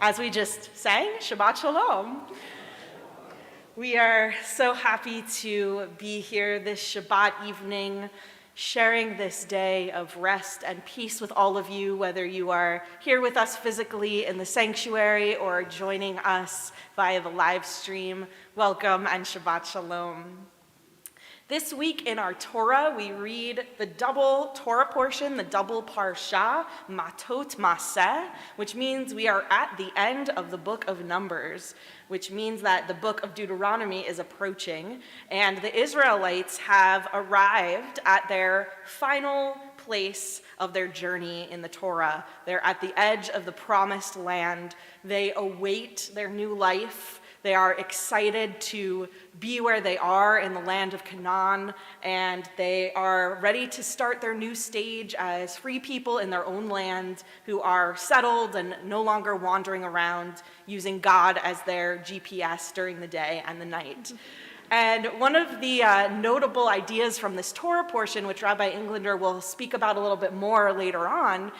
As we just sang, Shabbat Shalom. We are so happy to be here this Shabbat evening, sharing this day of rest and peace with all of you, whether you are here with us physically in the sanctuary or joining us via the live stream. Welcome and Shabbat Shalom. This week in our Torah, we read the double Torah portion, the double Parsha, Matot Maseh, which means we are at the end of the book of Numbers, which means that the book of Deuteronomy is approaching, and the Israelites have arrived at their final place of their journey in the Torah. They're at the edge of the promised land. They await their new life. They are excited to be where they are in the land of Canaan, and they are ready to start their new stage as free people in their own land who are settled and no longer wandering around using God as their GPS during the day and the night. And one of the notable ideas from this Torah portion, which Rabbi Englander will speak about a little bit more later on,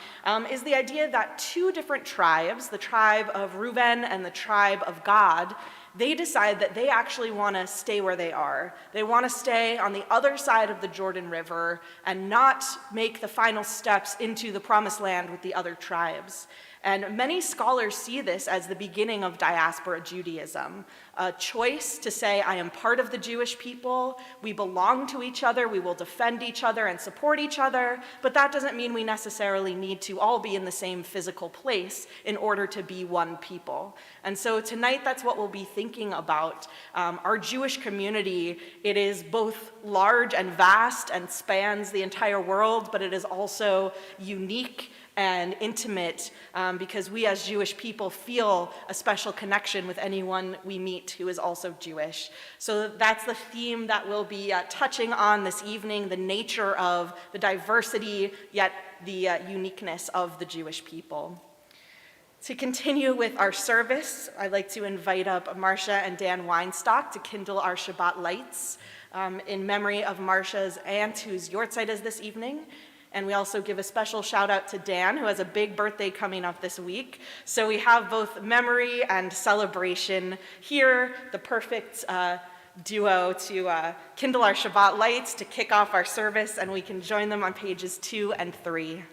is the idea that two different tribes, the tribe of Reuben and the tribe of Gad, they decide that they actually want to stay where they are. They want to stay on the other side of the Jordan River and not make the final steps into the promised land with the other tribes. And many scholars see this as the beginning of diaspora Judaism, a choice to say, I am part of the Jewish people, we belong to each other, we will defend each other and support each other, but that doesn't mean we necessarily need to all be in the same physical place in order to be one people. And so tonight, that's what we'll be thinking about. Our Jewish community, it is both large and vast and spans the entire world, but it is also unique and intimate because we as Jewish people feel a special connection with anyone we meet who is also Jewish. So that's the theme that we'll be touching on this evening, the nature of the diversity, yet the uniqueness of the Jewish people. To continue with our service, I'd like to invite up Marcia and Dan Weinstock to kindle our Shabbat lights in memory of Marcia's aunt, whose yortzeit is this evening. And we also give a special shout out to Dan, who has a big birthday coming up this week. So we have both memory and celebration here, the perfect duo to kindle our Shabbat lights, to kick off our service, and we can join them on pages 2 and 3.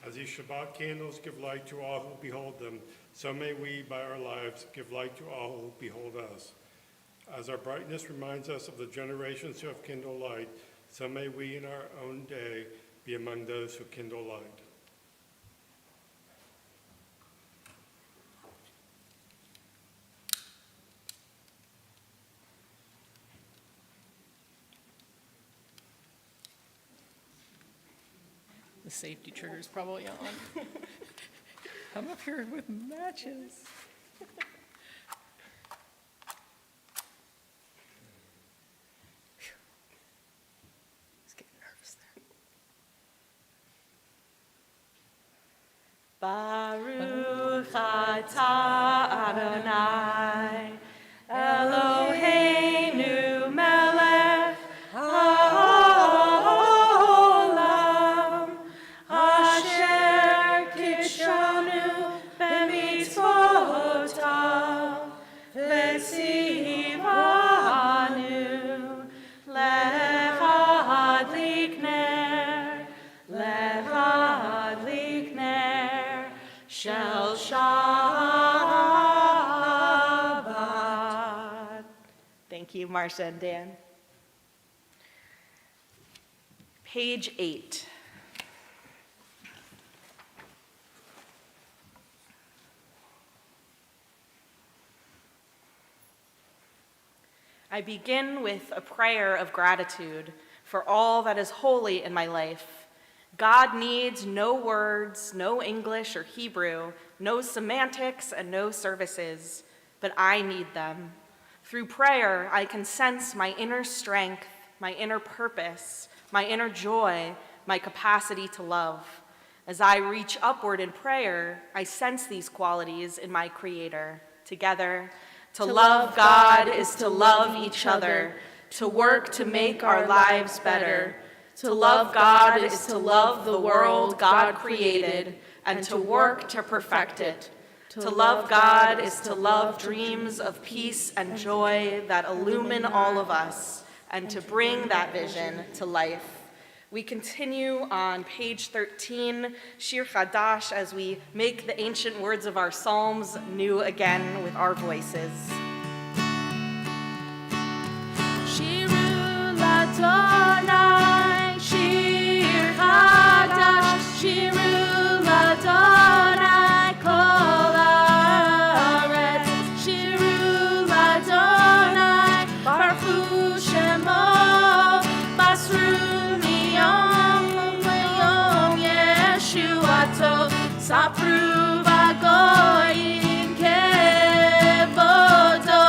As these Shabbat candles give light to all who behold them, so may we, by our lives, give light to all who behold us. As our brightness reminds us of the generations who have kindled light, so may we in our own day be among those who kindle light. The safety trigger is probably on. I'm up here with matches. He's getting nervous there. Baruch atah Adonai, Eloheinu melech haolam, asher kidshanu b'mitzvotav, v'tzivanu lehadlik ner shel Shabbat. Thank you, Marcia and Dan. Page 8. I begin with a prayer of gratitude for all that is holy in my life. God needs no words, no English or Hebrew, no semantics and no services, but I need them. Through prayer, I can sense my inner strength, my inner purpose, my inner joy, my capacity to love. As I reach upward in prayer, I sense these qualities in my Creator. Together, to love God is to love each other, to work to make our lives better, To love God is to love the world God created and to work to perfect it. To love God is to love dreams of peace and joy that illumine all of us and to bring that vision to life. We continue on page 13, Shir Chadash, as we make the ancient words of our psalms new again with our voices. Shiru l'Adonai, Shir Chadash, Shiru l'Adonai, kol haaretz. Shiru l'Adonai, baruchu shemo, basru miyom l'yom yeshuato, sapru v'goyim kevodo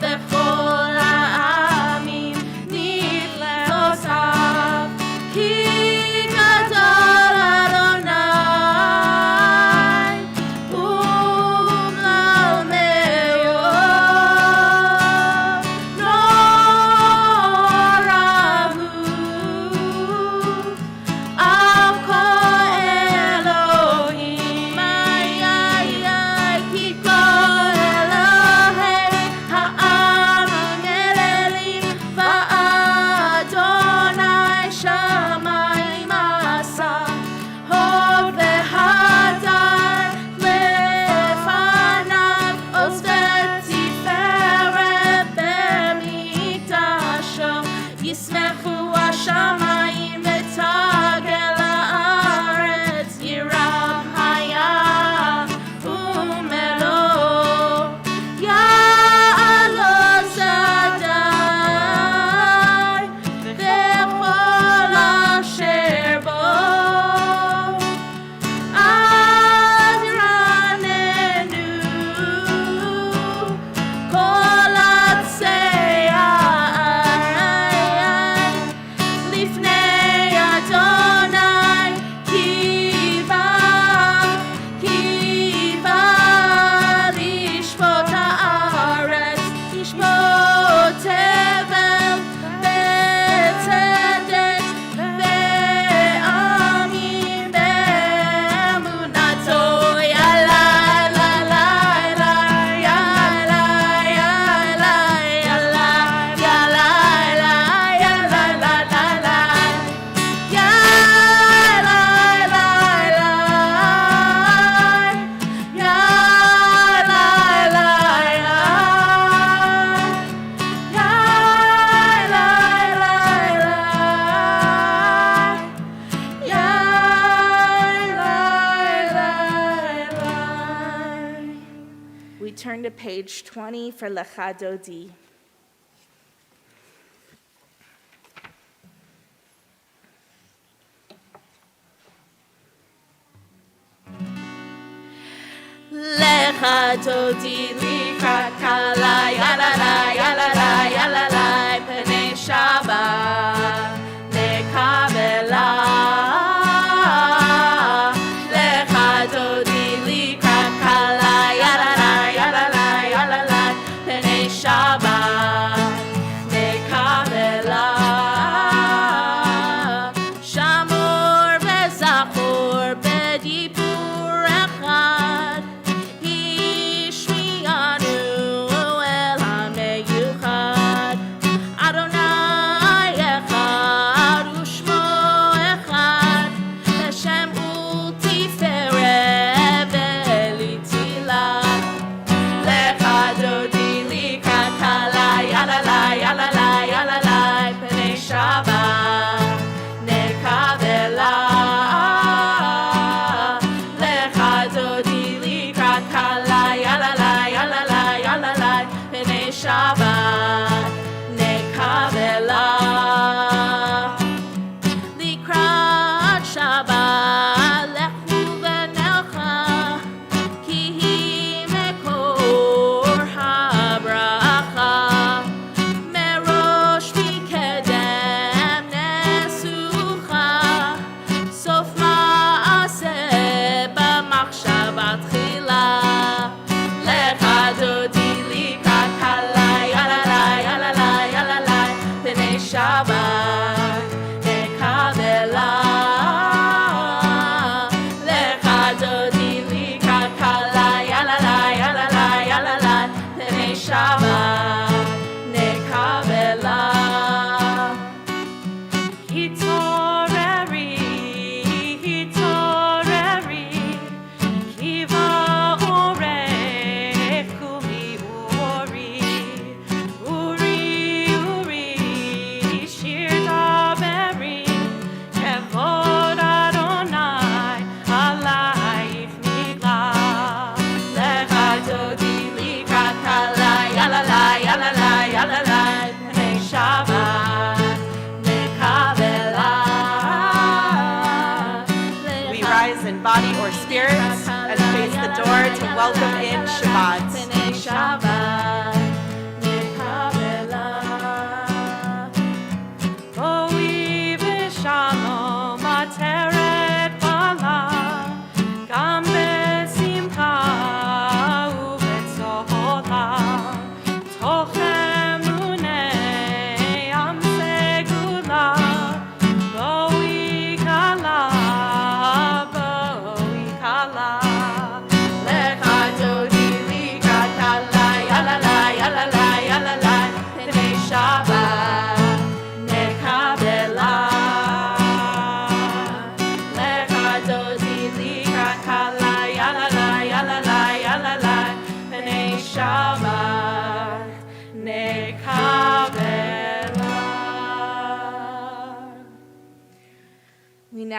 bechol ha'amim niflosav, ki gadol Adonai umlal me'od, norahu al kol Elohim, ki kol Elohei ha'am melelim, va'Adonai shamayim asa, hod v'hadar lefanav, oz v'tiferet b'mikdasho, yismechu hashamayim v'tagel haaretz, yiram hayam u'melo, ya'alo Shaddai v'chol asher bo, אז ירננו כל עצי הארץ לפני אדוני, כי בא לשפוט הארץ, לשפוט תבל בצדק ועמים באמונתו. יאללה, יאללה, יאללה, יאללה, יאללה, יאללה, יאללה, יאללה, We turn to page 20 for Lecha Dodi. Lecha Dodi likrat kala, yalala, yalala, yalala, pnei Shabbat nekavela. Lecha Dodi likrat kala, yalala, yalala, yalala, pnei Shabbat nekavela. Shamor v'zachor b'dibur echad, Ishmianu el hameyuchad, Adonai echad u'shmo echad, Hashem u'tiferet ve'litila. Lecha Dodi likrat kala, yalala, yalala, yalala, pnei Shabbat nekavela. Lecha Dodi likrat kala, yalala, yalala, yalala, pnei Shabbat nekavela. Likrat Shabbat lechu v'nelcha, ki hi mekor habracha, merosh mikedem nesucha, sof ma'aseh b'machshava tchila. Lecha Dodi likrat kala, yalala,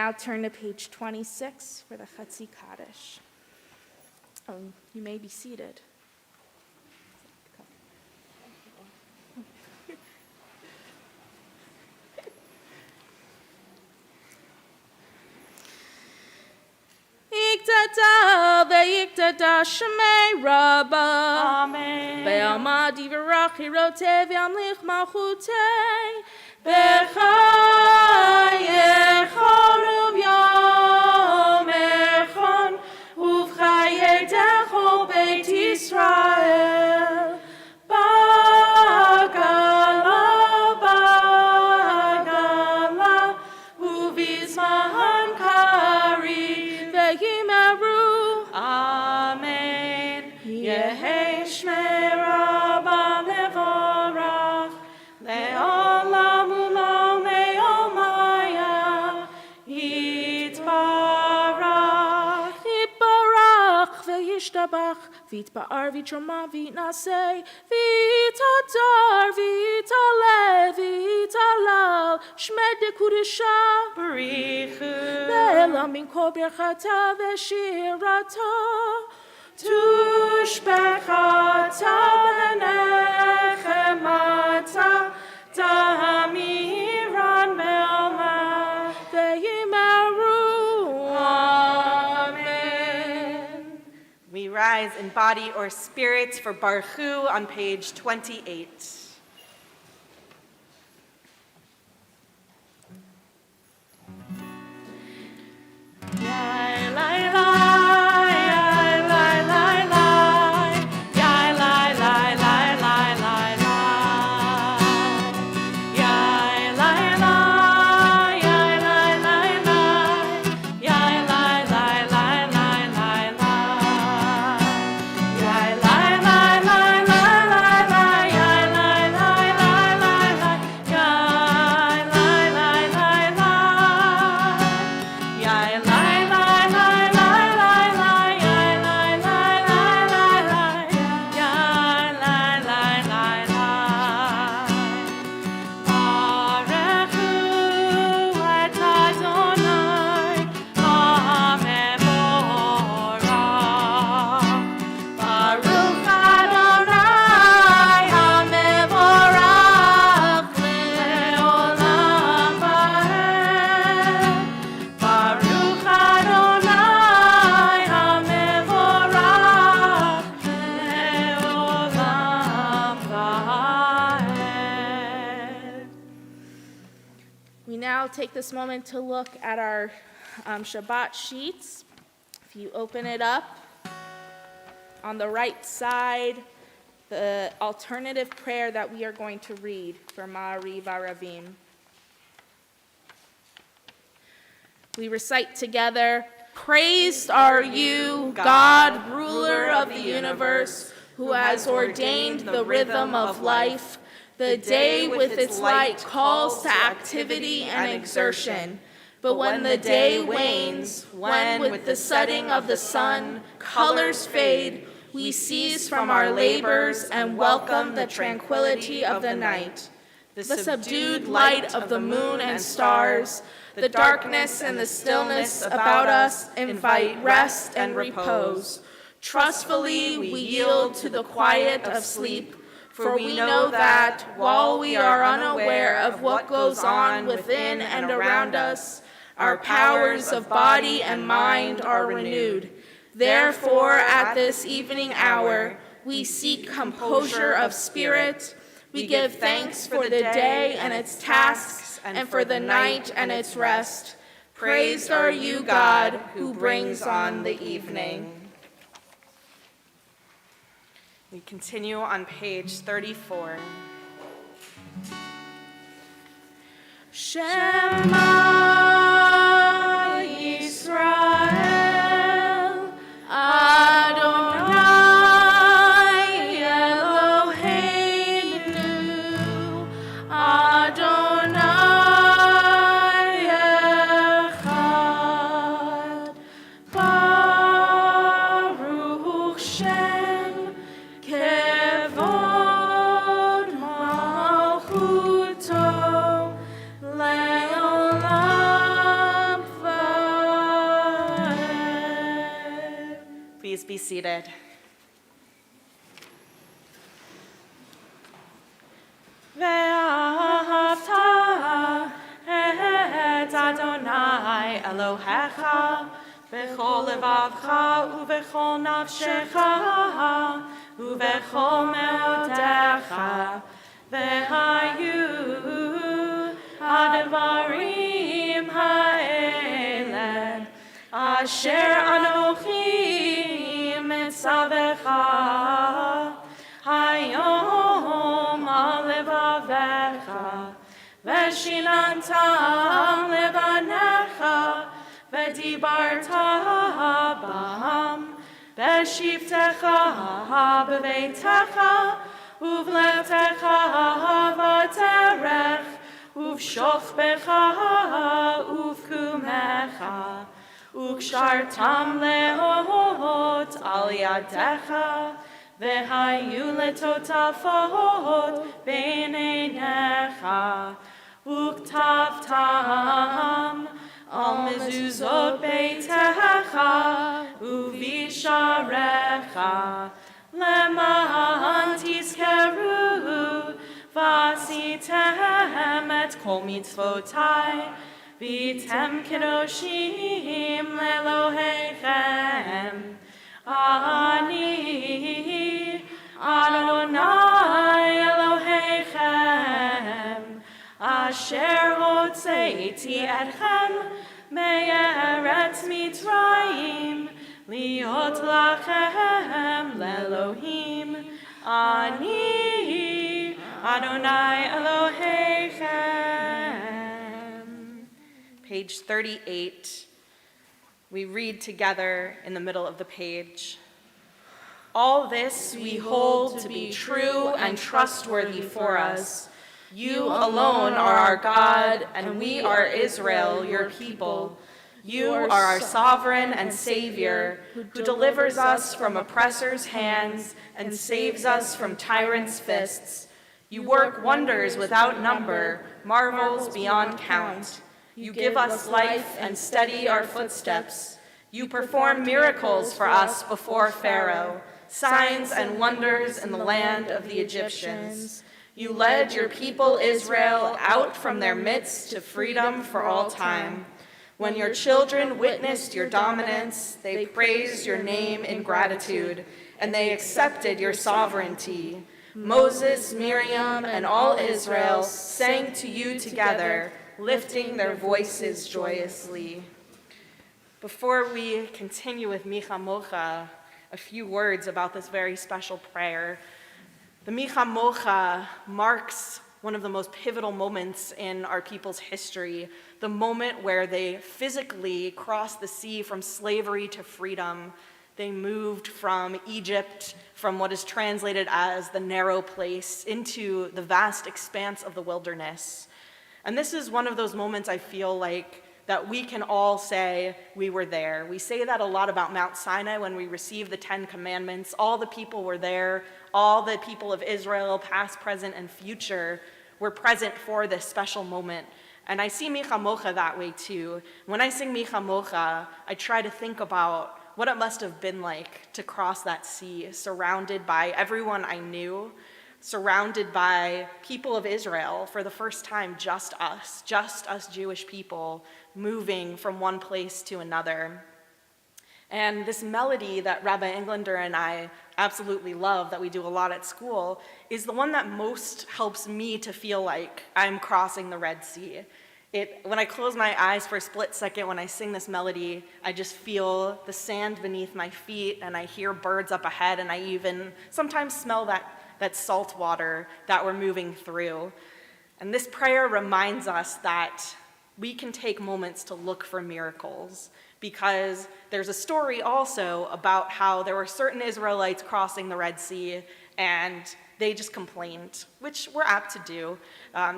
now turn to page 26 for the Chatzi Kaddish. You may be seated. Yiktada ve'yiktada shemei Rabba. Amen. Ve'alma divarach hirote ve'amlich malchutei. B'chayechon u'byom echon u'v'chayedecho Beit Yisrael. Bagala, bagala, u'vizman kari ve'yimeru. Amen. Yehi shmei Rabba mevorach, le'olam u'lam le'omaya, yitbarach. Yitbarach ve'yishtabach, v'yitba'ar v'yitroma v'yitnaseh, v'yitadar v'yitaleh v'yitalal, shmed dekudesha. Barichu. Le'elam min kol birchata ve'shirata. Tushbechata v'nechemata, Damiran me'alma ve'yimeru. Amen. We rise in body or spirit for Baruchu on page 28. We now take this moment to look at our Shabbat sheets. If you open it up, on the right side, the alternative prayer that we are going to read for Ma'ariv Aravim. We recite together, "Praised are you, God, ruler of the universe, who has ordained the rhythm of life. The day with its light calls to activity and exertion. But when the day wanes, when with the setting of the sun colors fade, we cease from our labors and welcome the tranquility of the night. The subdued light of the moon and stars, the darkness and the stillness about us invite rest and repose. Trustfully we yield to the quiet of sleep, for we know that while we are unaware of what goes on within and around us, our powers of body and mind are renewed. Therefore, at this evening hour, we seek composure of spirit. We give thanks for the day and its tasks, and for the night and its rest. Praised are you, God, who brings on the evening." We continue on page 34. Shema Yisrael, Adonai Eloheinu, Adonai Echad, Baruch Shem, Kevod Malchuto, Leolam. seated. ואהבת את אדוני אלוהיך בכל לבבך ובכל נפשך ובכל מאודך, והיו הדברים האלה אשר אנוכי מצווך היום על לבביך, ושיננתם לבניך, ודיברת בם בשבתך בביתך ובלכתך בדרך ובשוכבך ובקומך, וקשרתם להות על ידיך, והיו לטוטפות בין עיניך, וכתבתם על מזוזות ביתך ובשעריך, למען תזכרו ועשיתם את כל מצוותי, והייתם קדושים לאלוהיכם. אני אדוני אלוהיכם, אשר הוצאתי אתכם מארץ מצרים, להיות לכם לאלוהים. אני אדוני אלוהיכם. Page 38. We read together in the middle of the page. All this we hold to be true and trustworthy for us. You alone are our God, and we are Israel, your people. You are our sovereign and Savior, who delivers us from oppressors' hands and saves us from tyrants' fists. You work wonders without number, marvels beyond count. You give us life and steady our footsteps. You perform miracles for us before Pharaoh, signs and wonders in the land of the Egyptians. You led your people Israel out from their midst to freedom for all time. When your children witnessed your dominance, they praised your name in gratitude, and they accepted your sovereignty. Moses, Miriam, and all Israel sang to you together, lifting their voices joyously. Before we continue with Micha Mocha, a few words about this very special prayer. The Micha Mocha marks one of the most pivotal moments in our people's history, the moment where they physically crossed the sea from slavery to freedom. They moved from Egypt, from what is translated as the narrow place, into the vast expanse of the wilderness. And this is one of those moments I feel like that we can all say we were there. We say that a lot about Mount Sinai when we receive the 10 Commandments. All the people were there. All the people of Israel, past, present, and future, were present for this special moment. And I see Micha Mocha that way too. When I sing Micha Mocha, I try to think about what it must have been like to cross that sea, surrounded by everyone I knew, surrounded by people of Israel for the first time, just us Jewish people, moving from one place to another. And this melody that Rabbi Englander and I absolutely love, that we do a lot at school, is the one that most helps me to feel like I'm crossing the Red Sea. When I close my eyes for a split second, when I sing this melody, I just feel the sand beneath my feet, and I hear birds up ahead, and I even sometimes smell that salt water that we're moving through. And this prayer reminds us that we can take moments to look for miracles, because there's a story also about how there were certain Israelites crossing the Red Sea, and they just complained, which we're apt to do.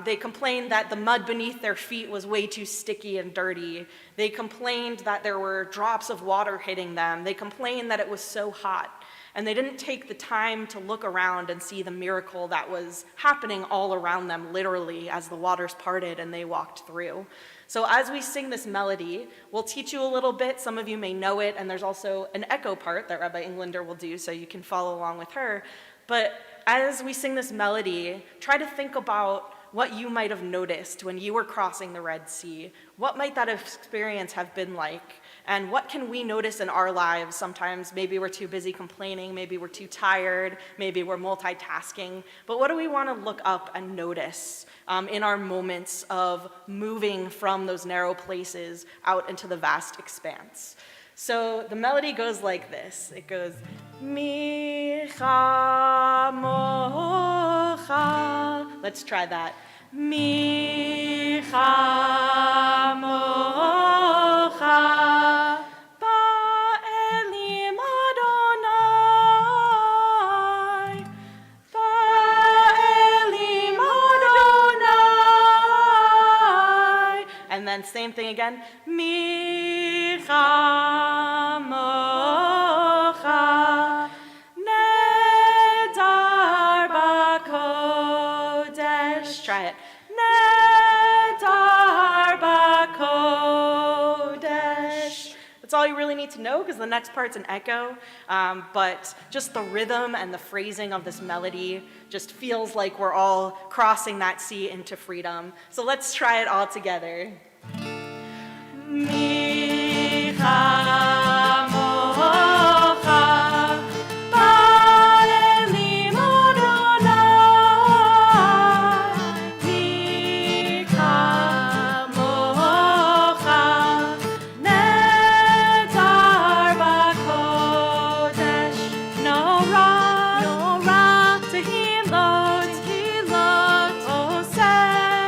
They complained that the mud beneath their feet was way too sticky and dirty. They complained that there were drops of water hitting them. They complained that it was so hot. And they didn't take the time to look around and see the miracle that was happening all around them, literally, as the waters parted and they walked through. So as we sing this melody, we'll teach you a little bit. Some of you may know it, and there's also an echo part that Rabbi Englander will do, so you can follow along with her. But as we sing this melody, try to think about what you might have noticed when you were crossing the Red Sea. What might that experience have been like? And what can we notice in our lives? Sometimes maybe we're too busy complaining, maybe we're too tired, maybe we're multitasking. But what do we want to look up and notice in our moments of moving from those narrow places out into the vast expanse? So the melody goes like this. It goes, Micha mocha. Let's try that. Micha mocha. Ba'elim Adonai. Ba'elim Adonai. And then same thing again. Micha mocha. Nedar b'kodesh. Try it. Nedar b'kodesh. That's all you really need to know, because the next part's an echo. But just the rhythm and the phrasing of this melody just feels like we're all crossing that sea into freedom. So let's try it all together. Micha mocha, ba'elim Adonai. Micha mocha, nedar b'kodesh. No ra, tehilot,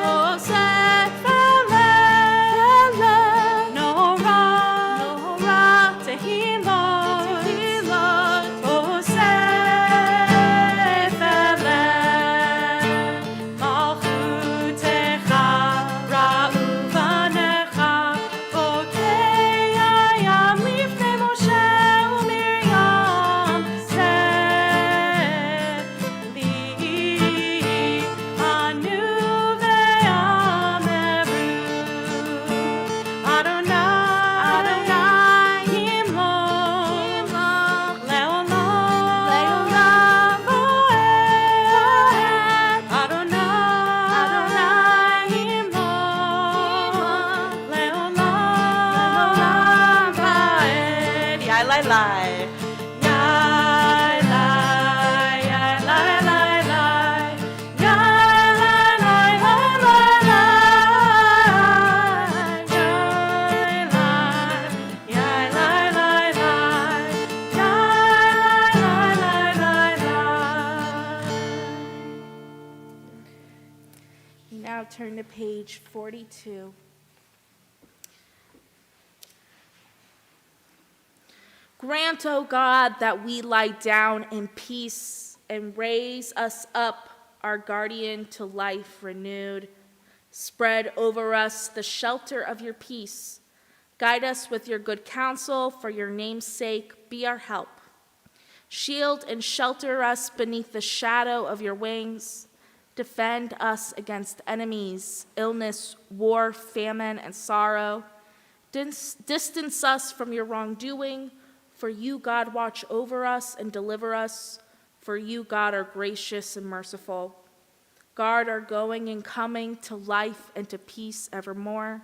oseh, feleh. No ra, tehilot, oseh, feleh. Malchutecha, ra'u vanecha, bokei hayam lifnei Moshe u'Miriam. Li anu ve'ameru, Adonai himlo, le'olam bo'ed. Adonai himlo, le'olam bo'ed. Yai lai lai. Yai lai, yai lai lai lai. Yai lai lai lai lai lai. Yai lai, yai lai lai lai. Yai lai lai lai lai. We now turn to page 42. Grant, O God, that we lie down in peace and raise us up, our guardian, to life renewed. Spread over us the shelter of your peace. Guide us with your good counsel, for your name's sake, be our help. Shield and shelter us beneath the shadow of your wings. Defend us against enemies, illness, war, famine, and sorrow. Distance us from your wrongdoing, for you, God, watch over us and deliver us. For you, God, are gracious and merciful. Guard our going and coming to life and to peace evermore.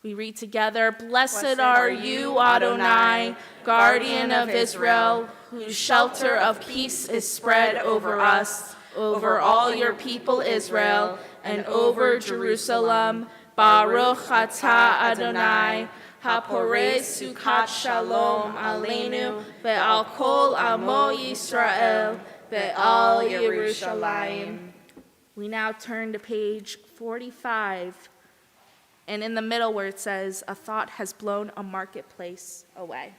We read together, Blessed are you, Adonai, guardian of Israel, whose shelter of peace is spread over us, over all your people Israel, and over Jerusalem. Baruch atah Adonai, haporez sukat shalom aleinu, ve'al kol amo Yisrael, ve'al Yerushalayim. We now turn to page 45, and in the middle where it says, a thought has blown a marketplace away.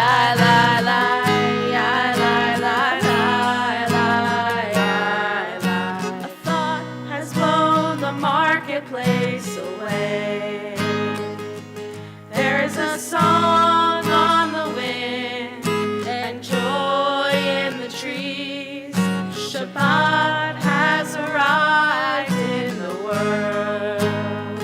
La la Shabbat has arrived in the world,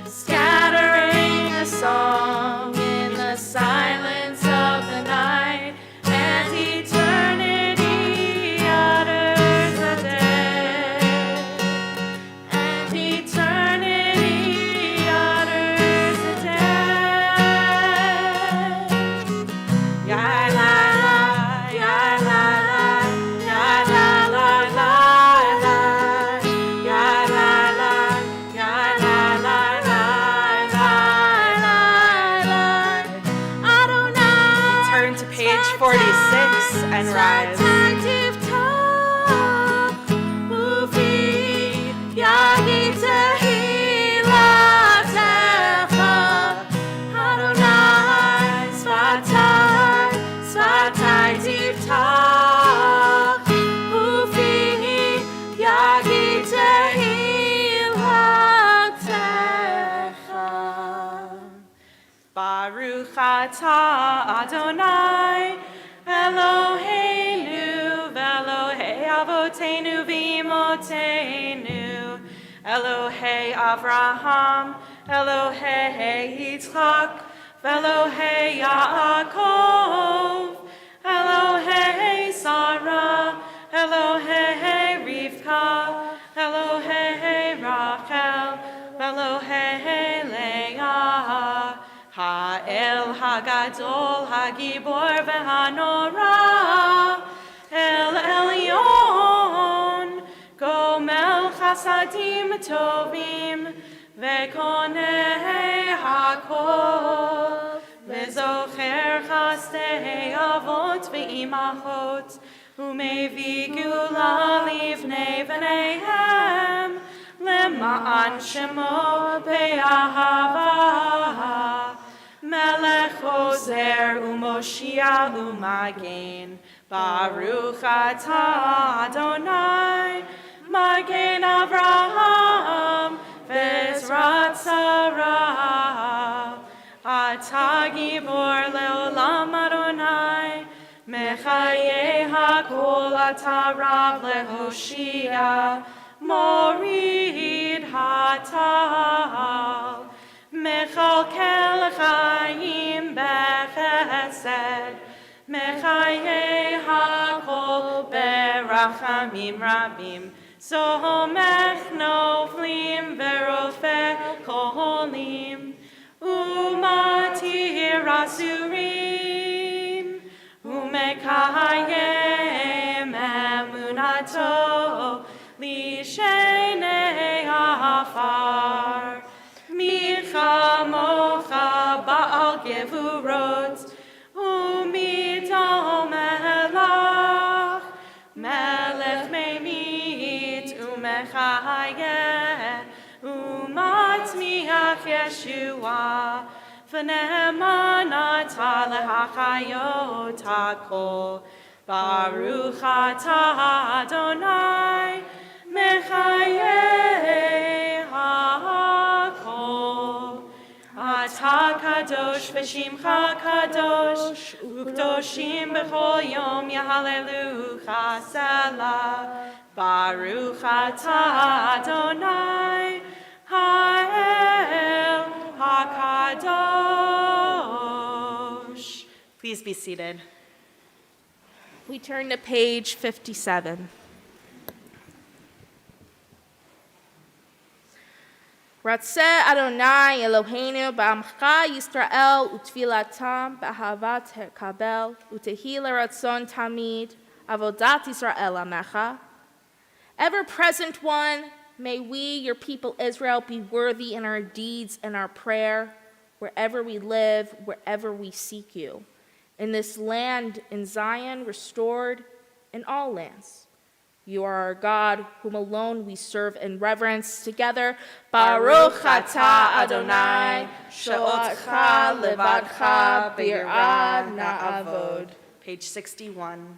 scattering a song in the silence of the night, and eternity utters a day, and eternity utters a day. Ya la la, ya la la, ya la la la la, ya la la, ya la la la la la. Adonai. Turn to page 46 and rise. Baruch atah Adonai Eloheinu v'Elohei avoteinu v'imotenu Elohei Avraham Elohei Yitzchak v'Elohei Yaakov Elohei Sarah Elohei Rivka Elohei Rachel v'Elohei Leah Ha'el Hagadol Hagibor v'Hanora El Elyon Gomel Chasadim Tovim V'Konei Hakol V'Zocher Chastei Avot V'Imachot U'Mevi Gula Livnei V'neihem Lema'an Shemo Be'ahava Melech Ozer U'Moshia U'Magen Baruch atah Adonai Magen Avraham V'Ezrat Sarah Atah Gibor Le'olam Adonai Mechaye HaKol Atah Rav Lehoshia Morid Hatal Mechalkel Chaim Bechesed Mechaye HaKol Berachamim Rabim Somech Noflim Verofeh Koholim Umatir Asurim Umekayem Emunato Lishenei Afar Micha Mocha Baal Gevurot Umidol Melach Melech Meimit Umechayeh Umatmiach Yeshua V'ne'emanata lehachayot hakol Baruch atah Adonai Mechayeh hakol Atah kadosh v'shimcha kadosh U'kdoshim b'chol yom yahalelucha selah Baruch atah Adonai Ha'el HaKadosh. Please be seated. We turn to page 57. Ratzeh Adonai Eloheinu ba'amcha Yisrael utfilatam b'ahavat hekabel utehi l'ratzon tamid avodat Yisrael amecha. Ever-present one, may we, your people Israel, be worthy in our deeds and our prayer, wherever we live, wherever we seek you. In this land, in Zion, restored, in all lands. You are our God, whom alone we serve in reverence. Together, Baruch atah Adonai, she'otcha levadcha b'yirah na'avod. Page 61.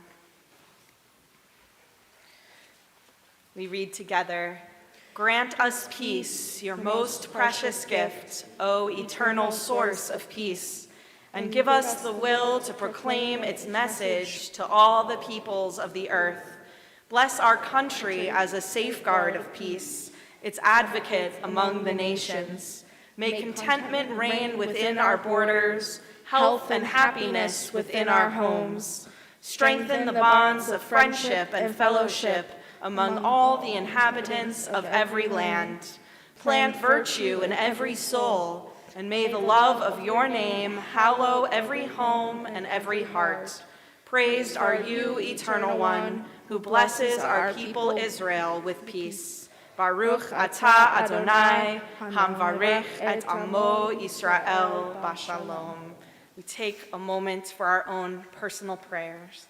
We read together. Grant us peace, your most precious gift, O eternal source of peace, and give us the will to proclaim its message to all the peoples of the earth. Bless our country as a safeguard of peace, its advocate among the nations. May contentment reign within our borders, health and happiness within our homes. Strengthen the bonds of friendship and fellowship among all the inhabitants of every land. Plant virtue in every soul, and may the love of your name hallow every home and every heart. Praised are you, Eternal One, who blesses our people Israel with peace. Baruch atah Adonai, hamvarech et amo Yisrael bashalom. We take a moment for our own personal prayers.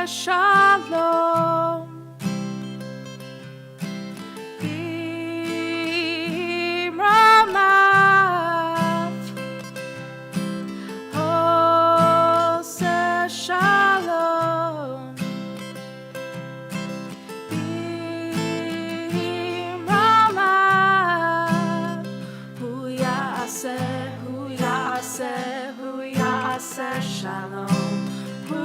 Shalom. Biramav. Ose shalom. Biramav. Hu yaseh, hu yaseh, hu yaseh shalom. Hu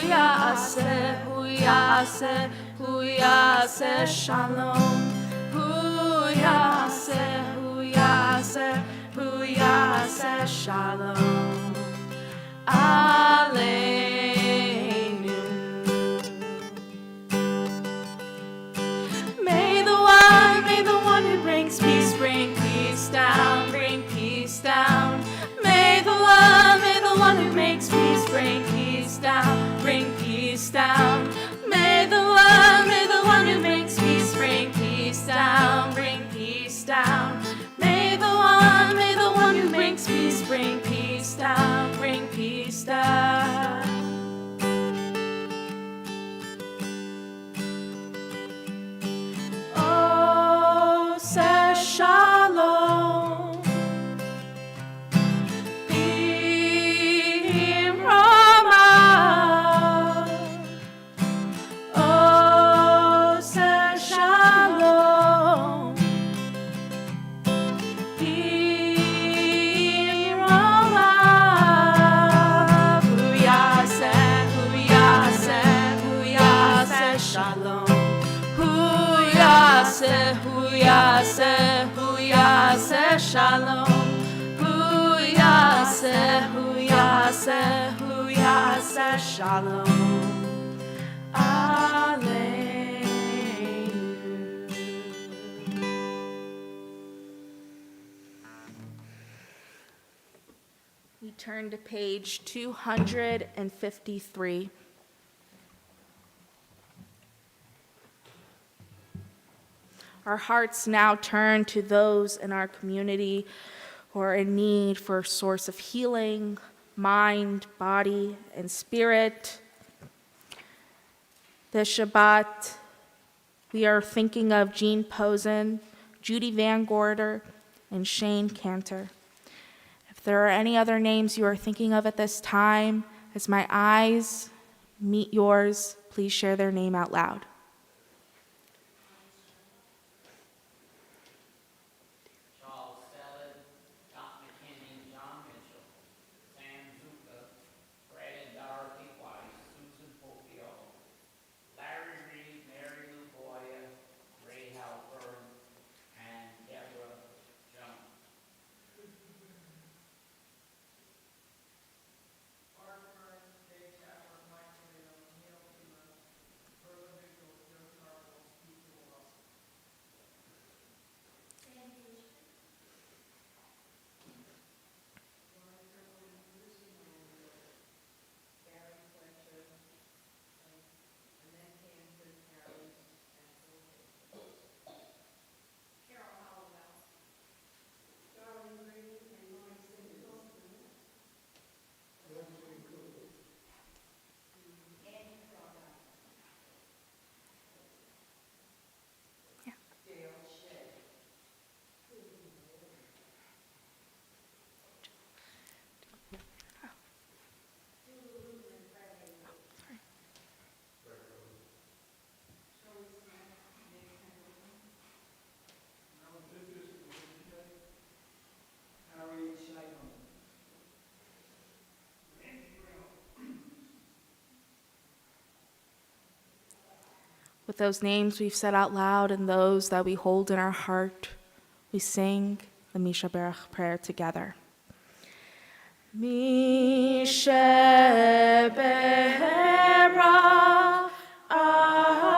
yaseh, hu yaseh, hu yaseh shalom. Hu yaseh, hu yaseh, hu yaseh shalom. Aleinu. May the one who brings peace bring peace down, bring peace down. May the one who makes peace bring peace down, bring peace down. May the one who makes peace bring peace down, bring peace down. May the one who makes peace bring peace down, bring peace down. Oh, say shalom. Oh, say shalom. Shalom. Hu yaseh, hu yaseh, hu yaseh shalom. Hu yaseh, hu yaseh, hu yaseh shalom. Aleinu. We turn to page 253. Our hearts now turn to those in our community who are in need for a source of healing, mind, body, and spirit. This Shabbat, we are thinking of Jean Posen, Judy Van Gorder, and Shane Cantor. If there are any other names you are thinking of at this time, as my eyes meet yours, please share their name out loud. with those names we've said out loud and those that we hold in our heart, we sing the Misha Berach prayer together. Misha Berach Avoteinu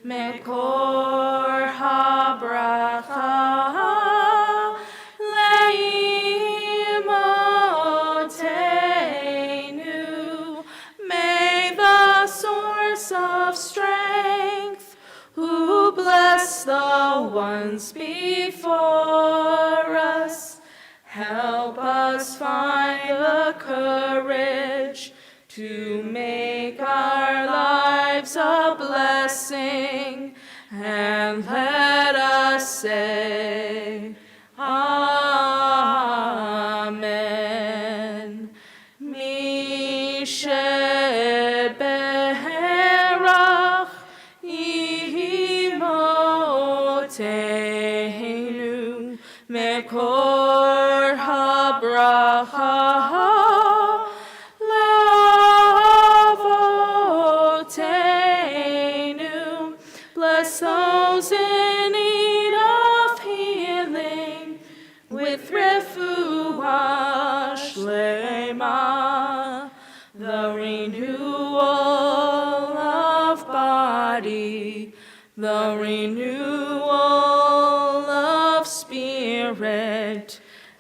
Mekor HaBracha Leimotenu. May the source of strength, who bless the ones before us, help us find the courage to make our lives a blessing, and let us say, Amen. Mishe Berach Imotenu Mekor HaBracha Lavotenu. Bless those in need of healing with refuah shlema, the renewal of body, the renewal of spirit,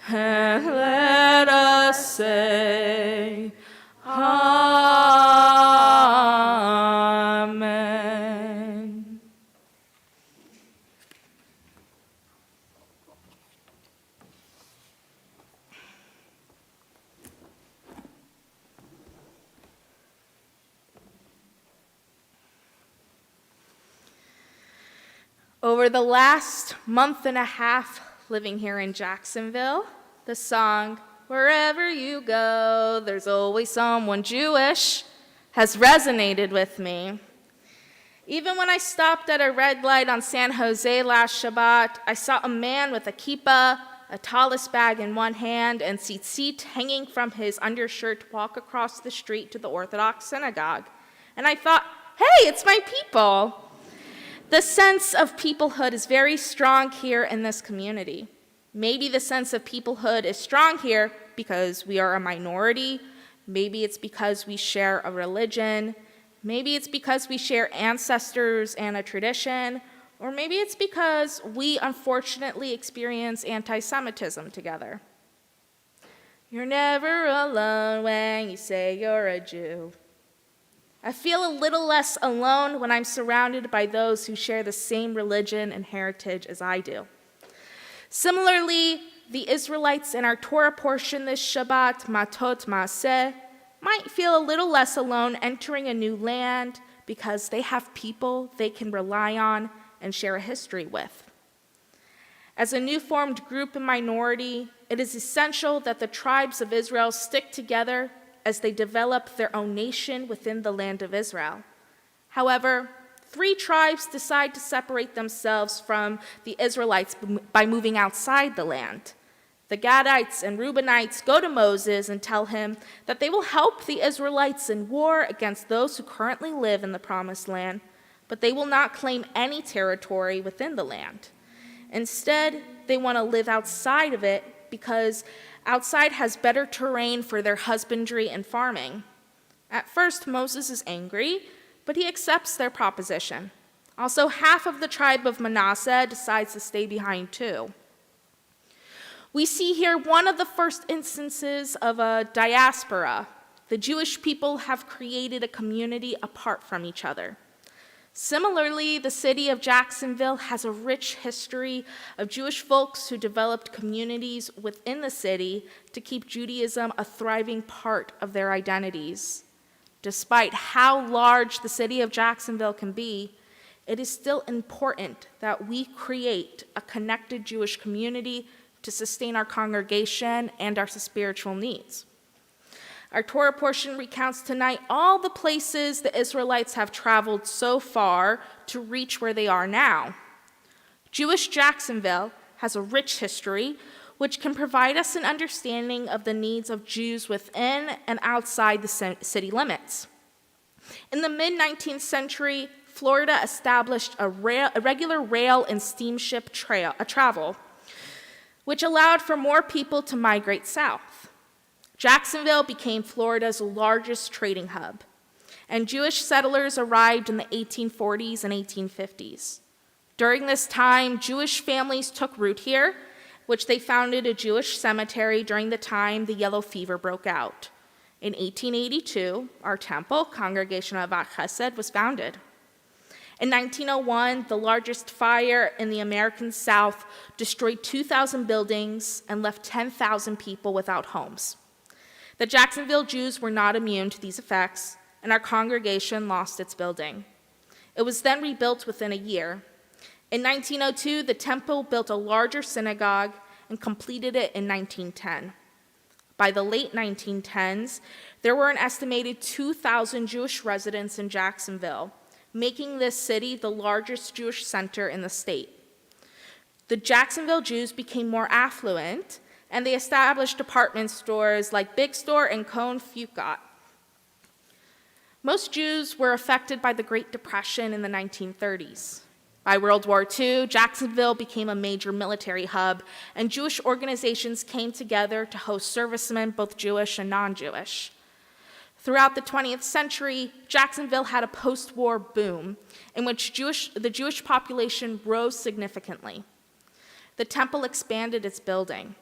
and let us say, Amen. Over the last month and a half living here in Jacksonville, the song, "Wherever You Go, There's Always Someone Jewish," has resonated with me. Even when I stopped at a red light on San Jose last Shabbat, I saw a man with a kippah, a tallis bag in one hand, and tzitzit hanging from his undershirt walk across the street to the Orthodox synagogue. And I thought, hey, it's my people. The sense of peoplehood is very strong here in this community. Maybe the sense of peoplehood is strong here because we are a minority. Maybe it's because we share a religion. Maybe it's because we share ancestors and a tradition. Or maybe it's because we unfortunately experience anti-Semitism together. You're never alone when you say you're a Jew. I feel a little less alone when I'm surrounded by those who share the same religion and heritage as I do. Similarly, the Israelites in our Torah portion this Shabbat, Matot Maaseh, might feel a little less alone entering a new land because they have people they can rely on and share a history with. As a new formed group and minority, it is essential that the tribes of Israel stick together as they develop their own nation within the land of Israel. However, 3 tribes decide to separate themselves from the Israelites by moving outside the land. The Gadites and Reubenites go to Moses and tell him that they will help the Israelites in war against those who currently live in the Promised Land, but they will not claim any territory within the land. Instead, they want to live outside of it because outside has better terrain for their husbandry and farming. At first, Moses is angry, but he accepts their proposition. Also, half of the tribe of Manasseh decides to stay behind too. We see here one of the first instances of a diaspora. The Jewish people have created a community apart from each other. Similarly, the city of Jacksonville has a rich history of Jewish folks who developed communities within the city to keep Judaism a thriving part of their identities. Despite how large the city of Jacksonville can be, it is still important that we create a connected Jewish community to sustain our congregation and our spiritual needs. Our Torah portion recounts tonight all the places the Israelites have traveled so far to reach where they are now. Jewish Jacksonville has a rich history, which can provide us an understanding of the needs of Jews within and outside the city limits. In the mid-19th century, Florida established a regular rail and steamship travel, which allowed for more people to migrate south. Jacksonville became Florida's largest trading hub, and Jewish settlers arrived in the 1840s and 1850s. During this time, Jewish families took root here, which they founded a Jewish cemetery during the time the yellow fever broke out. In 1882, our temple, Congregation of Avat Chesed, was founded. In 1901, the largest fire in the American South destroyed 2,000 buildings and left 10,000 people without homes. The Jacksonville Jews were not immune to these effects, and our congregation lost its building. It was then rebuilt within a year. In 1902, the temple built a larger synagogue and completed it in 1910. By the late 1910s, there were an estimated 2,000 Jewish residents in Jacksonville, making this city the largest Jewish center in the state. The Jacksonville Jews became more affluent, and they established department stores like Big Store and Cone Fuqat. Most Jews were affected by the Great Depression in the 1930s. By World War II, Jacksonville became a major military hub, and Jewish organizations came together to host servicemen, both Jewish and non-Jewish. Throughout the 20th century, Jacksonville had a post-war boom in which the Jewish population rose significantly. The temple expanded its building.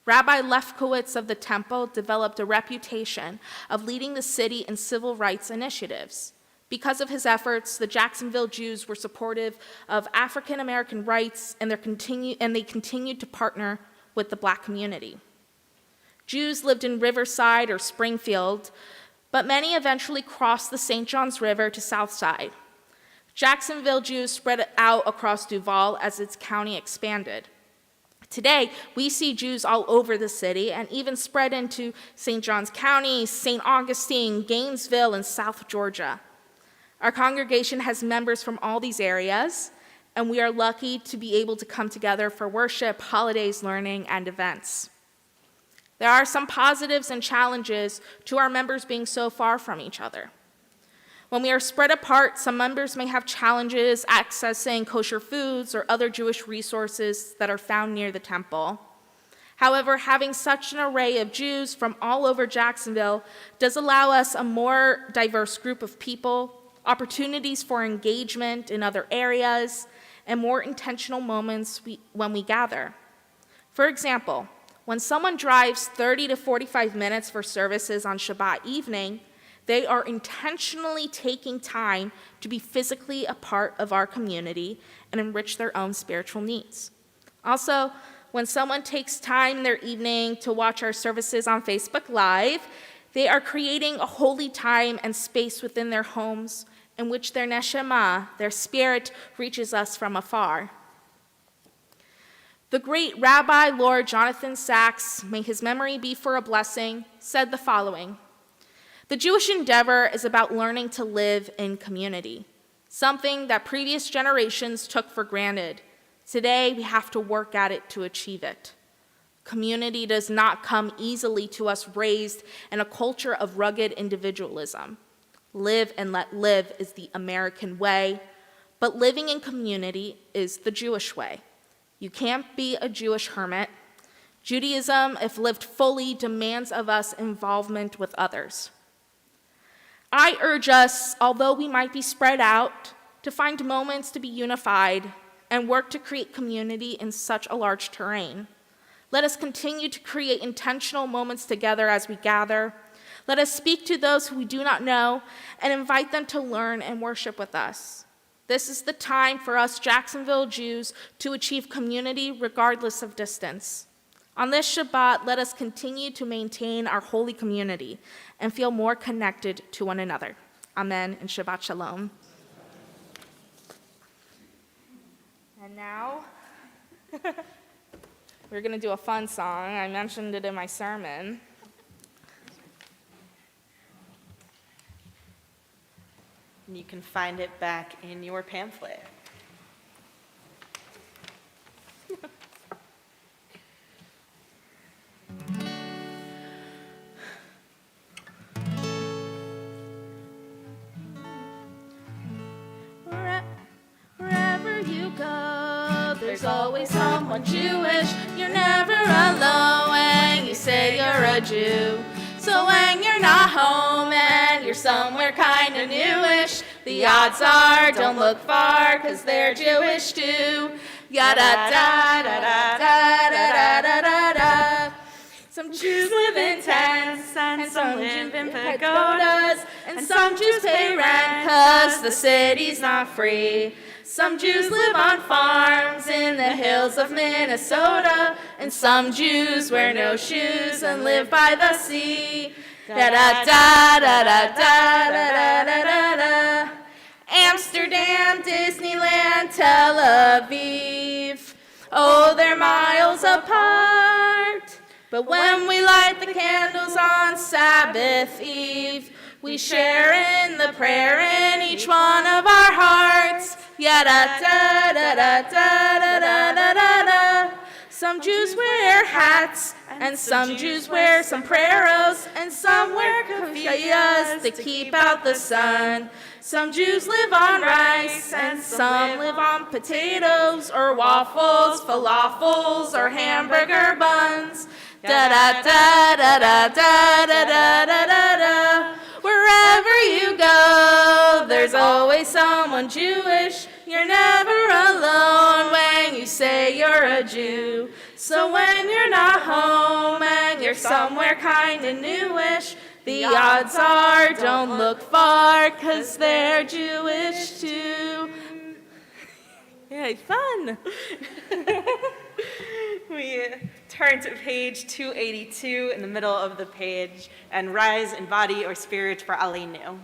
Rabbi Lefkowitz of the temple developed a reputation of leading the city in civil rights initiatives. Because of his efforts, the Jacksonville Jews were supportive of African American rights, and they continued to partner with the Black community. Jews lived in Riverside or Springfield, but many eventually crossed the St. Johns River to Southside. Jacksonville Jews spread out across Duval as its county expanded. Today, we see Jews all over the city and even spread into St. Johns County, St. Augustine, Gainesville, and South Georgia. Our congregation has members from all these areas, and we are lucky to be able to come together for worship, holidays, learning, and events. There are some positives and challenges to our members being so far from each other. When we are spread apart, some members may have challenges accessing kosher foods or other Jewish resources that are found near the temple. However, having such an array of Jews from all over Jacksonville does allow us a more diverse group of people, opportunities for engagement in other areas, and more intentional moments when we gather. For example, when someone drives 30 to 45 minutes for services on Shabbat evening, they are intentionally taking time to be physically a part of our community and enrich their own spiritual needs. Also, when someone takes time in their evening to watch our services on Facebook Live, they are creating a holy time and space within their homes in which their neshama, their spirit, reaches us from afar. The great Rabbi Lord Jonathan Sacks, may his memory be for a blessing, said the following: "The Jewish endeavor is about learning to live in community, something that previous generations took for granted. Today, we have to work at it to achieve it. Community does not come easily to us raised in a culture of rugged individualism. Live and let live is the American way, but living in community is the Jewish way. You can't be a Jewish hermit. Judaism, if lived fully, demands of us involvement with others." I urge us, although we might be spread out, to find moments to be unified and work to create community in such a large terrain. Let us continue to create intentional moments together as we gather. Let us speak to those who we do not know and invite them to learn and worship with us. This is the time for us Jacksonville Jews to achieve community regardless of distance. On this Shabbat, let us continue to maintain our holy community and feel more connected to one another. Amen and Shabbat Shalom. And now, we're going to do a fun song. I mentioned it in my sermon. And you can find it back in your pamphlet. there's always someone Jewish. You're never alone when you say you're a Jew. So when you're not home and you're somewhere kinda newish, the odds are don't look far, 'cause they're Jewish too. Yada da da da da da da da da. Some Jews live in tents, and some live in pagodas, and some Jews pay rent 'cause the city's not free. Some Jews live on farms in the hills of Minnesota, and some Jews wear no shoes and live by the sea. Da da da da da da da da da da. Amsterdam, Disneyland, Tel Aviv. Oh, they're miles apart. But when we light the candles on Sabbath Eve, we share in the prayer in each one of our hearts. Yada da da da da da da da da da. Some Jews wear hats, and some Jews wear sombreros, and some wear keffiyehs to keep out the sun. Some Jews live on rice, and some live on potatoes, or waffles, falafels, or hamburger buns. Da da da da da da da da da da da. Wherever you go, there's always someone Jewish. You're never alone when you say you're a Jew. So when you're not home and you're somewhere kinda newish, the odds are don't look far, 'cause they're Jewish too. Yay, fun! We turn to page 282 in the middle of the page and rise in body or spirit for Aleinu.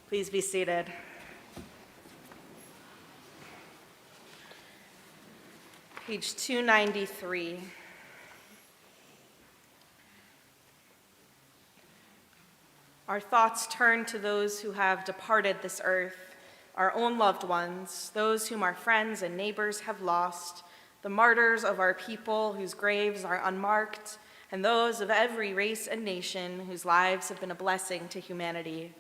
Please be seated. Page 293. Our thoughts turn to those who have departed this earth, our own loved ones, those whom our friends and neighbors have lost, the martyrs of our people whose graves are unmarked, and those of every race and nation whose lives have been a blessing to humanity.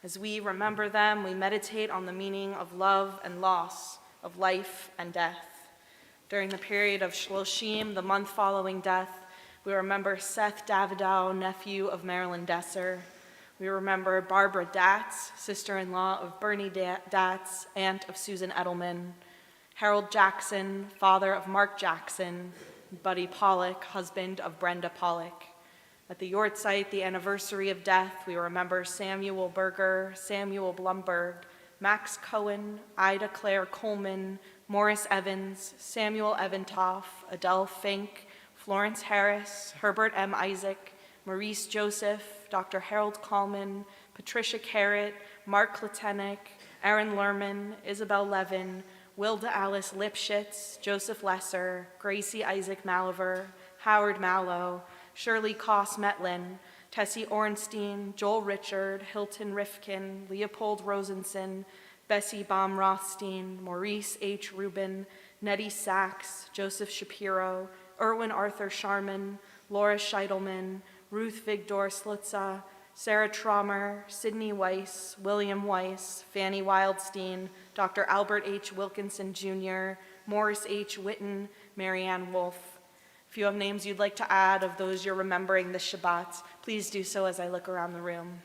As we remember them, we meditate on the meaning of love and loss, of life and death. During the period of Shloshim, the month following death, we remember Seth Davidow, nephew of Marilyn Desser. We remember Barbara Datz, sister-in-law of Bernie Datz, aunt of Susan Edelman. Harold Jackson, father of Mark Jackson. Buddy Pollock, husband of Brenda Pollock. At the Yortzeit, the anniversary of death, we remember Samuel Berger, Samuel Blumberg, Max Cohen, Ida Claire Coleman, Morris Evans, Samuel Evantoff, Adele Fink, Florence Harris, Herbert M. Isaac, Maurice Joseph, Dr. Harold Kallman, Patricia Carrot, Mark Kletenik, Aaron Lerman, Isabel Levin, Wilda Alice Lipschitz, Joseph Lesser, Gracie Isaac Maliver, Howard Mallow, Shirley Koss-Metlin, Tessie Ornstein, Joel Richard, Hilton Rifkin, Leopold Rosenson, Bessie Baum Rothstein, Maurice H. Rubin, Nettie Sachs, Joseph Shapiro, Erwin Arthur Sharman, Laura Scheitelman, Ruth Vigdor Slutza, Sarah Traumer, Sidney Weiss, William Weiss, Fanny Wildstein, Dr. Albert H. Wilkinson Jr., Morris H. Witten, Marianne Wolfe. If you have names you'd like to add of those you're remembering this Shabbat, please do so as I look around the room.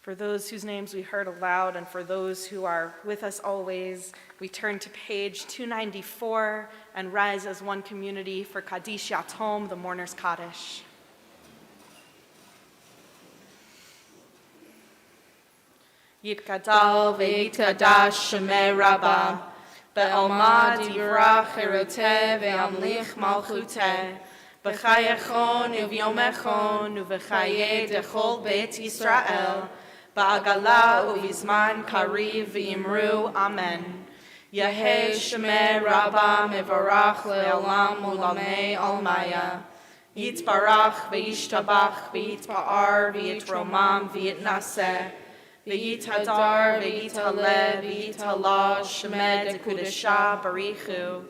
For those whose names we heard aloud and for those who are with us always, we turn to page 294 and rise as one community for Kaddish Yatom, the Mourner's Kaddish. Yitkadal ve'yitkadash shemei Rabbah, be'alma divrach cheroteh ve'amlich malchuteh, b'chayechon uv'yomechon uv'chayei dechol beit Yisrael, ba'agala uv'izman kariv v'imru amen. Yehei shemei Rabbah mevarach le'olam ulamei almaya. Yitbarach ve'yishtabach ve'yitpa'ar ve'yitromam ve'yitnaseh. V'yithadar v'yithaleh v'yithalah shemed kudesha barichu.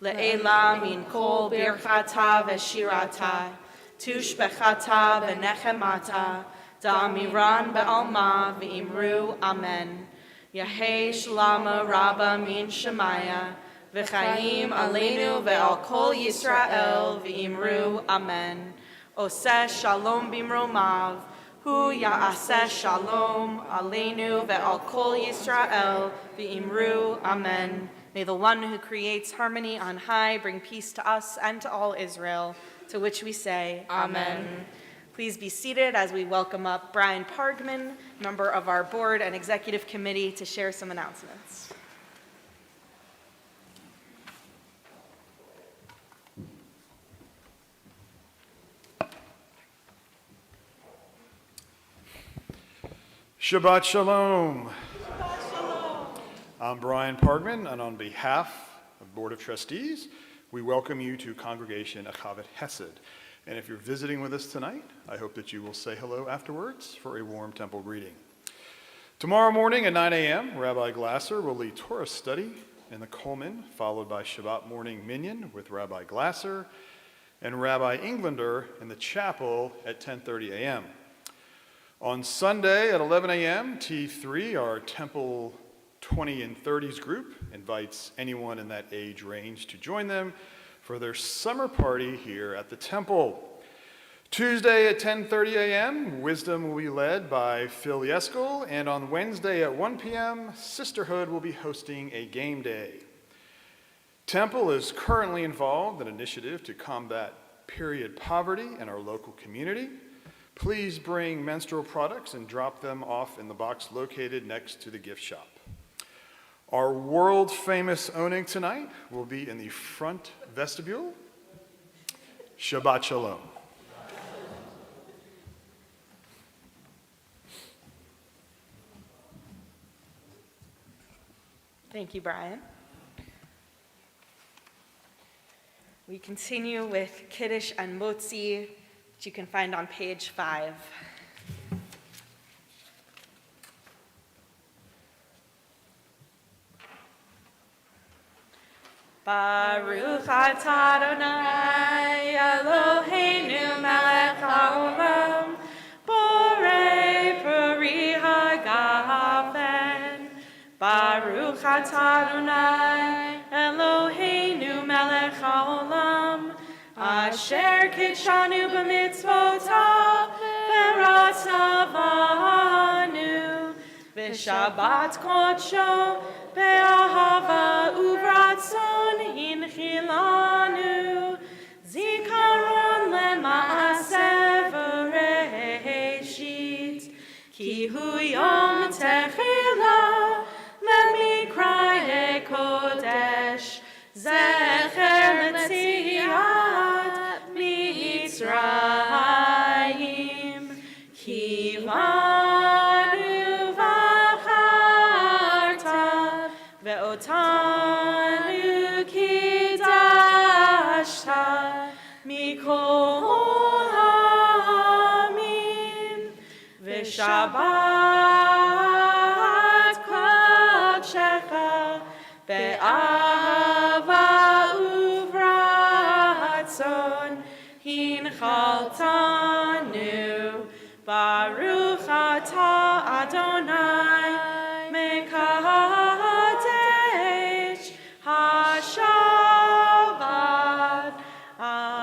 Le'elam min kol birchata v'shirata. Tushbechata v'nechemata. Da'amiran be'alma v'imru amen. Yahei shalama rabba min shemaya. V'chaim aleinu ve'al kol Yisrael v'imru amen. Oseh shalom bimromav. Hu ya'aseh shalom aleinu ve'al kol Yisrael v'imru amen. May the one who creates harmony on high bring peace to us and to all Israel, to which we say, Amen. Please be seated as we welcome up Brian Pargman, member of our board and executive committee, to share some announcements. Shabbat Shalom. Shabbat Shalom. I'm Brian Pargman, and on behalf of the Board of Trustees, we welcome you to Congregation Achavet Hesed. And if you're visiting with us tonight, I hope that you will say hello afterwards for a warm temple greeting. Tomorrow morning at 9 a.m., Rabbi Glasser will lead Torah study in the Coleman, followed by Shabbat morning minyan with Rabbi Glasser and Rabbi Englander in the chapel at 10:30 a.m. On Sunday at 11 a.m., T3, our Temple 20 and 30s group, invites anyone in that age range to join them for their summer party here at the Temple. Tuesday at 10:30 a.m., Wisdom will be led by Phil Yeskel, and on Wednesday at 1 p.m., Sisterhood will be hosting a game day. Temple is currently involved in an initiative to combat period poverty in our local community. Please bring menstrual products and drop them off in the box located next to the gift shop. Our world-famous owning tonight will be in the front vestibule. Shabbat Shalom. Thank you, Brian. We continue with Kiddush and Motzi, which you can find on page 5. Baruch atah Adonai Eloheinu melech haolam borei peri hagafen. Baruch atah Adonai Eloheinu melech haolam asher kitshanu b'mitzvotav v'ratzavanu v'shabbat kodsho be'ahava uvratzon hinchilanu zikaron lema'aseh v'reshit ki hu yom techilah lemikra kodesh zecher letziat Shabbat kodshecha be'ava uvratzon hinchaltanu Baruch atah Adonai mekadesh hashabbat. Amen.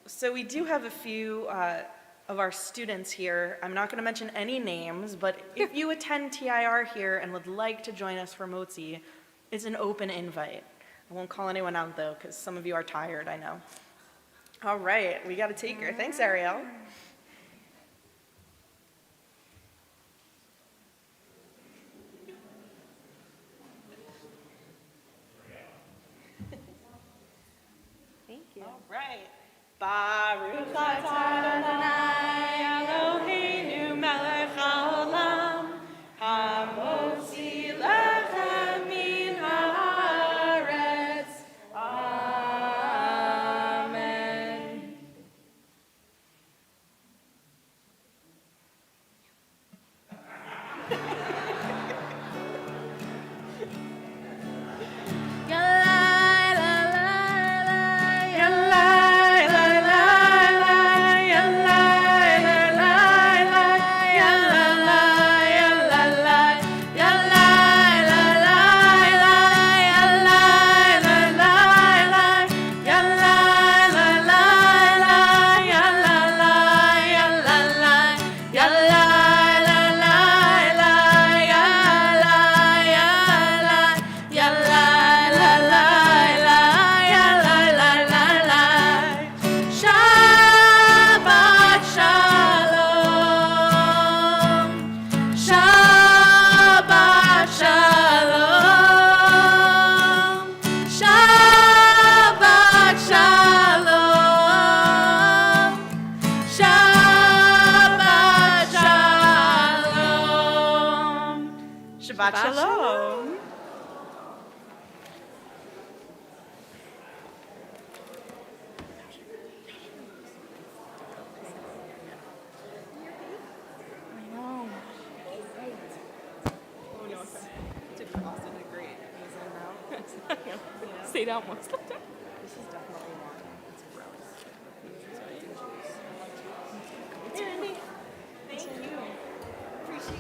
So we do have a few of our students here. I'm not going to mention any names, but if you attend TIR here and would like to join us for Motzi, it's an open invite. I won't call anyone out though, because some of you are tired, I know. All right, we got a taker. Thanks, Ariel. Thank you. All right. Baruch atah Adonai Eloheinu melech haolam hamotzi lechem min haaretz. Amen. Shabbat shalom. Shabbat shalom. Shabbat shalom. Shabbat shalom. Shabbat shalom. Stay down one step. This is definitely long. It's gross. Andy, thank you. Appreciate it.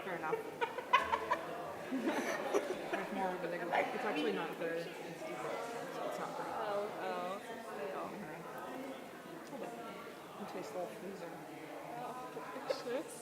Fair enough. There's more over there. It's actually not good. It's not good. Oh. It tastes like freezer. Oh, delicious.